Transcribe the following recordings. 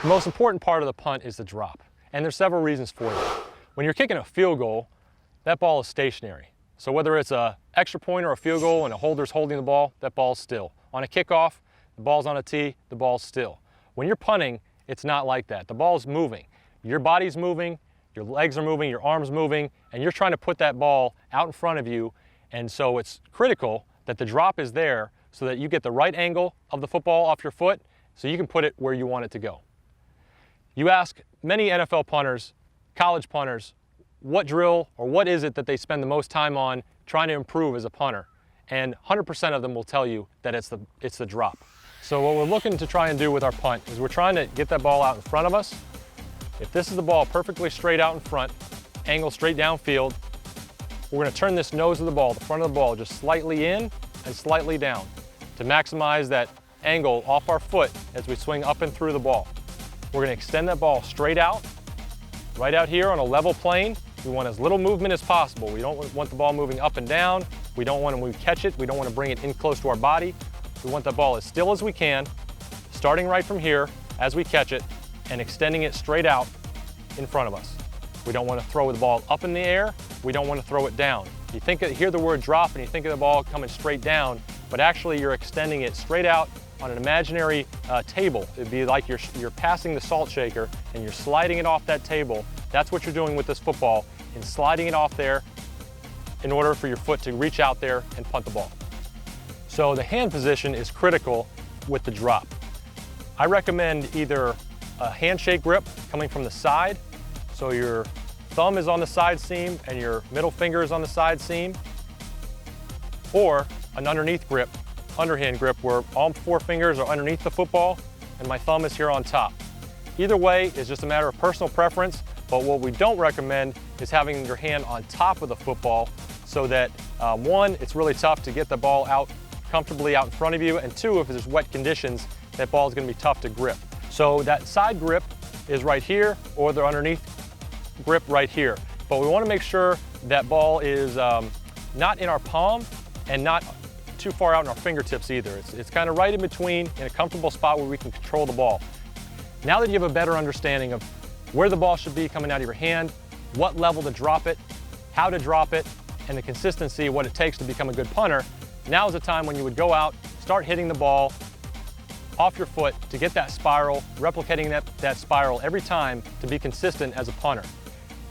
The most important part of the punt is the drop, and there's several reasons for that. When you're kicking a field goal, that ball is stationary. So whether it's an extra point or a field goal and a holder's holding the ball, that ball's still. On a kickoff, the ball's on a tee, the ball's still. When you're punting, it's not like that. The ball's moving. Your body's moving, your legs are moving, your arm's moving, and you're trying to put that ball out in front of you. And so it's critical that the drop is there so that you get the right angle of the football off your foot so you can put it where you want it to go. You ask many NFL punters, college punters, what drill or what is it that they spend the most time on trying to improve as a punter? And 100% of them will tell you that it's the drop. So what we're looking to try and do with our punt is we're trying to get that ball out in front of us. If this is the ball perfectly straight out in front, angle straight downfield, we're going to turn this nose of the ball, the front of the ball, just slightly in and slightly down to maximize that angle off our foot as we swing up and through the ball. We're going to extend that ball straight out, right out here on a level plane. We want as little movement as possible. We don't want the ball moving up and down. We don't want to, when we catch it, we don't want to bring it in close to our body. We want the ball as still as we can, starting right from here as we catch it and extending it straight out in front of us. We don't want to throw the ball up in the air. We don't want to throw it down. You hear the word drop and you think of the ball coming straight down, but actually you're extending it straight out on an imaginary table. It'd be like you're passing the salt shaker and you're sliding it off that table. That's what you're doing with this football, and sliding it off there in order for your foot to reach out there and punt the ball. So the hand position is critical with the drop. I recommend either a handshake grip coming from the side, so your thumb is on the side seam and your middle finger is on the side seam, or an underneath grip, underhand grip, where all four fingers are underneath the football and my thumb is here on top. Either way is just a matter of personal preference, but what we don't recommend is having your hand on top of the football so that one, it's really tough to get the ball out comfortably out in front of you, and two, if there's wet conditions, that ball is going to be tough to grip. So that side grip is right here, or the underneath grip right here. But we want to make sure that ball is not in our palm and not too far out in our fingertips either. It's kind of right in between, in a comfortable spot where we can control the ball. Now that you have a better understanding of where the ball should be coming out of your hand, what level to drop it, how to drop it, and the consistency of what it takes to become a good punter, now is the time when you would go out, start hitting the ball off your foot to get that spiral, replicating that spiral every time to be consistent as a punter.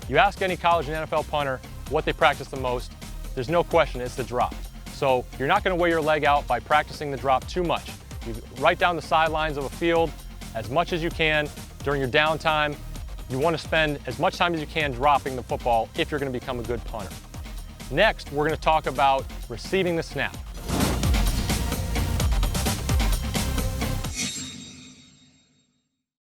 You ask any college and NFL punter what they practice the most, there's no question it's the drop. So you're not going to wear your leg out by practicing the drop too much. You right down the sidelines of a field as much as you can during your downtime. You want to spend as much time as you can dropping the football if you're going to become a good punter. Next, we're going to talk about receiving the snap.